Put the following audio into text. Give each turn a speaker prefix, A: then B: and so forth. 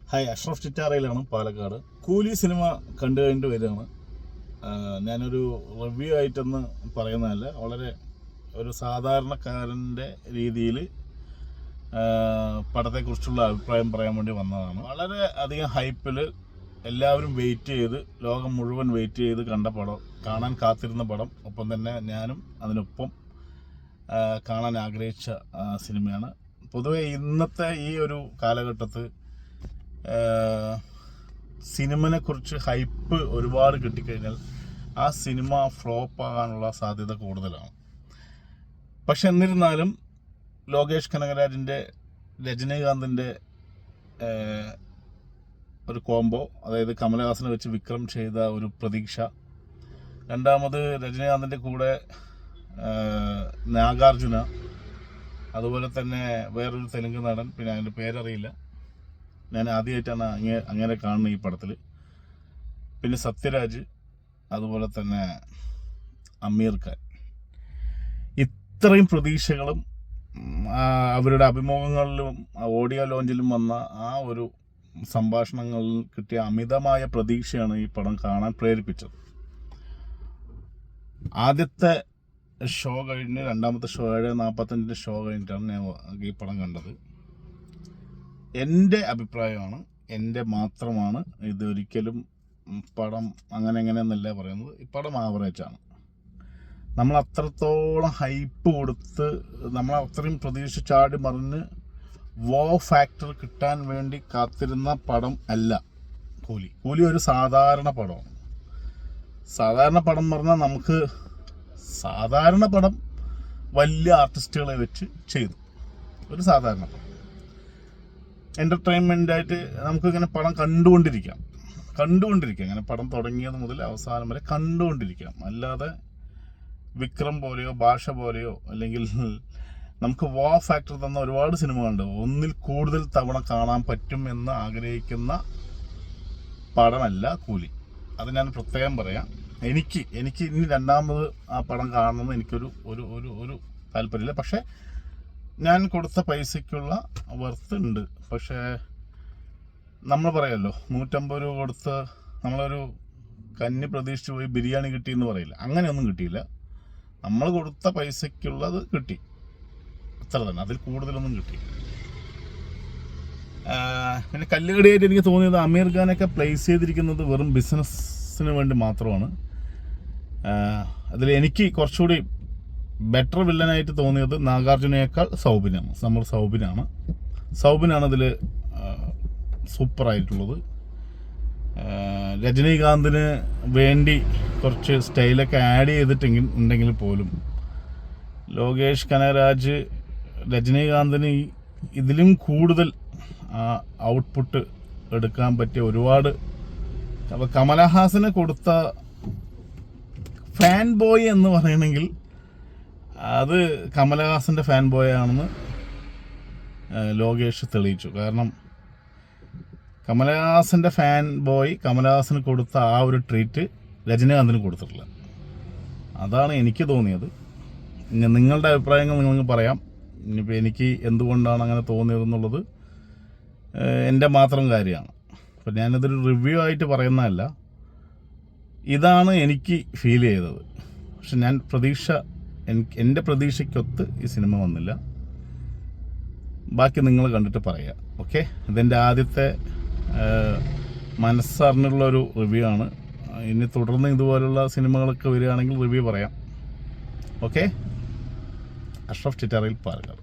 A: Hi, Ashraf ചിറ്റാറയിലാണ്, Palakkad. കൂലി cinema കണ്ടു കഴിഞ്ഞിട്ട് വരികയാണ്. ഞാനൊരു റിവ്യൂ ആയിട്ടൊന്ന് പറയുന്നതല്ല, വളരെ ഒരു സാധാരണക്കാരൻ്റെ രീതിയിൽ പടത്തെക്കുറിച്ചുള്ള അഭിപ്രായം പറയാൻ വേണ്ടി വന്നതാണ്. വളരെ അധികം ഹൈപ്പിൽ എല്ലാവരും വെയിറ്റ് ചെയ്ത്, ലോകം മുഴുവൻ വെയിറ്റ് ചെയ്ത് കണ്ട പടം, കാണാൻ കാത്തിരുന്ന പടം, ഒപ്പം തന്നെ ഞാനും അതിനൊപ്പം കാണാൻ ആഗ്രഹിച്ച സിനിമയാണ്. പൊതുവെ ഇന്നത്തെ ഈ ഒരു കാലഘട്ടത്തിൽ സിനിമനെ കുറിച്ച് ഹൈപ്പ് ഒരുപാട് കിട്ടിക്കഴിഞ്ഞാൽ ആ സിനിമ ഫ്ലോപ്പ് ആകാനുള്ള സാധ്യത കൂടുതലാണ്. പക്ഷെ എന്നിരുന്നാലും ലോകേഷ് കനകരാജിൻ്റെ രജനീകാന്തിൻ്റെ ഒരു കോംബോ, അതായത് കമലഹാസനെ വെച്ച് വിക്രം ചെയ്ത ഒരു പ്രതീക്ഷ, രണ്ടാമത് രജനീകാന്തിൻ്റെ കൂടെ നാഗാർജുന, അതുപോലെ തന്നെ വേറൊരു തെലുങ്ക് നടൻ, പിന്നെ അതിൻ്റെ പേരറിയില്ല, ഞാൻ ആദ്യമായിട്ടാണ് അങ്ങനെ കാണുന്നത് ഈ പടത്തിൽ. പിന്നെ സത്യരാജ്, അതുപോലെ തന്നെ അമീർ ഖാൻ. ഇത്രയും പ്രതീക്ഷകളും അവരുടെ അഭിമുഖങ്ങളിലും ഓഡിയോ ലോഞ്ചിലും വന്ന ആ ഒരു സംഭാഷണങ്ങളിൽ കിട്ടിയ അമിതമായ പ്രതീക്ഷയാണ് ഈ പടം കാണാൻ പ്രേരിപ്പിച്ചത്. ആദ്യത്തെ ഷോ കഴിഞ്ഞ് രണ്ടാമത്തെ ഷോ 7:45 ഷോ കഴിഞ്ഞിട്ടാണ് ഞാൻ ഈ പടം കണ്ടത്. എൻ്റെ അഭിപ്രായമാണ്, എൻ്റെ മാത്രമാണ്. ഇതൊരിക്കലും പടം അങ്ങനെയെന്നല്ല പറയുന്നത്. ഈ പടം ആവറേജാണ്. നമ്മൾ അത്രത്തോളം ഹൈപ്പ് കൊടുത്ത് നമ്മൾ അത്രയും പ്രതീക്ഷ ചാടി മറിഞ്ഞ് ഫാക്ടർ കിട്ടാൻ വേണ്ടി കാത്തിരുന്ന പടം അല്ല കൂലി. കൂലി ഒരു സാധാരണ പടമാണ്. സാധാരണ പടം എന്ന് പറഞ്ഞാൽ നമുക്ക് സാധാരണ പടം വലിയ ആർട്ടിസ്റ്റുകളെ വെച്ച് ചെയ്തു ഒരു സാധാരണ പടം. എൻ്റർടൈൻമെൻ്റായിട്ട് നമുക്കിങ്ങനെ പടം കണ്ടുകൊണ്ടിരിക്കാം. ഇങ്ങനെ പടം തുടങ്ങിയത് മുതൽ അവസാനം വരെ കണ്ടുകൊണ്ടിരിക്കാം. അല്ലാതെ വിക്രം പോലെയോ ഭാഷ പോലെയോ അല്ലെങ്കിൽ നമുക്ക് ഫാക്ടർ തന്ന ഒരുപാട് സിനിമകളുണ്ട്, ഒന്നിൽ കൂടുതൽ തവണ കാണാൻ പറ്റും എന്ന് ആഗ്രഹിക്കുന്ന പടമല്ല കൂലി. അത് ഞാൻ പ്രത്യേകം പറയാം. എനിക്ക് ഇനി രണ്ടാമത് ആ പടം കാണണമെന്ന് എനിക്കൊരു ഒരു ഒരു ഒരു താല്പര്യമില്ല. പക്ഷേ ഞാൻ കൊടുത്ത പൈസയ്ക്കുള്ള വർത്ത് ഉണ്ട്. പക്ഷേ നമ്മൾ പറയാമല്ലോ, 150 രൂപ കൊടുത്ത് നമ്മളൊരു കന്നി പ്രതീക്ഷിച്ച് പോയി ബിരിയാണി കിട്ടിയെന്ന് പറയില്ല. അങ്ങനെയൊന്നും കിട്ടിയില്ല. നമ്മൾ കൊടുത്ത പൈസയ്ക്കുള്ളത് കിട്ടി, അത്ര തന്നെ. അതിൽ കൂടുതലൊന്നും കിട്ടി. പിന്നെ കല്ലുകടിയായിട്ട് എനിക്ക് തോന്നിയത് അമീർ ഖാനൊക്കെ പ്ലേസ് ചെയ്തിരിക്കുന്നത് വെറും ബിസിനസ്സിന് വേണ്ടി മാത്രമാണ്. അതിൽ എനിക്ക് കുറച്ചുകൂടി ബെറ്റർ വില്ലനായിട്ട് തോന്നിയത് നാഗാർജുനയേക്കാൾ സൗബിനാണ് അതിൽ സൂപ്പറായിട്ടുള്ളത്. രജനീകാന്തിന് വേണ്ടി കുറച്ച് സ്റ്റൈലൊക്കെ ആഡ് ചെയ്തിട്ടുണ്ടെങ്കിൽ പോലും ലോകേഷ് കനകരാജ് രജനീകാന്തിന് ഇതിലും കൂടുതൽ ഔട്ട്പുട്ട് എടുക്കാൻ പറ്റിയ ഒരുപാട്. അപ്പോൾ കമലഹാസന് കൊടുത്ത ഫാൻ ബോയ് എന്ന് പറയണമെങ്കിൽ അത് കമലഹാസൻ്റെ ഫാൻ ബോയ് ആണെന്ന് ലോകേഷ് തെളിയിച്ചു. കാരണം കമലഹാസൻ്റെ ഫാൻ ബോയ് കമലഹാസന് കൊടുത്ത ആ ഒരു ട്രീറ്റ് രജനീകാന്തിന് കൊടുത്തിട്ടില്ല. അതാണ് എനിക്ക് തോന്നിയത്. നിങ്ങളുടെ അഭിപ്രായങ്ങൾ നിങ്ങൾക്ക് പറയാം. ഇനിയിപ്പോൾ എനിക്ക് എന്തുകൊണ്ടാണ് അങ്ങനെ തോന്നിയതെന്നുള്ളത് എൻ്റെ മാത്രം കാര്യമാണ്. അപ്പം ഞാനിതൊരു റിവ്യൂ ആയിട്ട് പറയുന്നതല്ല, ഇതാണ് എനിക്ക് ഫീൽ ചെയ്തത്. പക്ഷെ എൻ്റെ പ്രതീക്ഷയ്ക്കൊത്ത് ഈ സിനിമ വന്നില്ല. ബാക്കി നിങ്ങൾ കണ്ടിട്ട് പറയുക. ഓക്കെ, ഇതെൻ്റെ ആദ്യത്തെ മനസ്സറിഞ്ഞുള്ളൊരു റിവ്യൂ ആണ്. ഇനി തുടർന്ന് ഇതുപോലുള്ള സിനിമകളൊക്കെ വരികയാണെങ്കിൽ റിവ്യൂ പറയാം. ഓക്കെ, അഷ്റഫ് ചിറ്റാറയിൽ, പാലക്കാട്.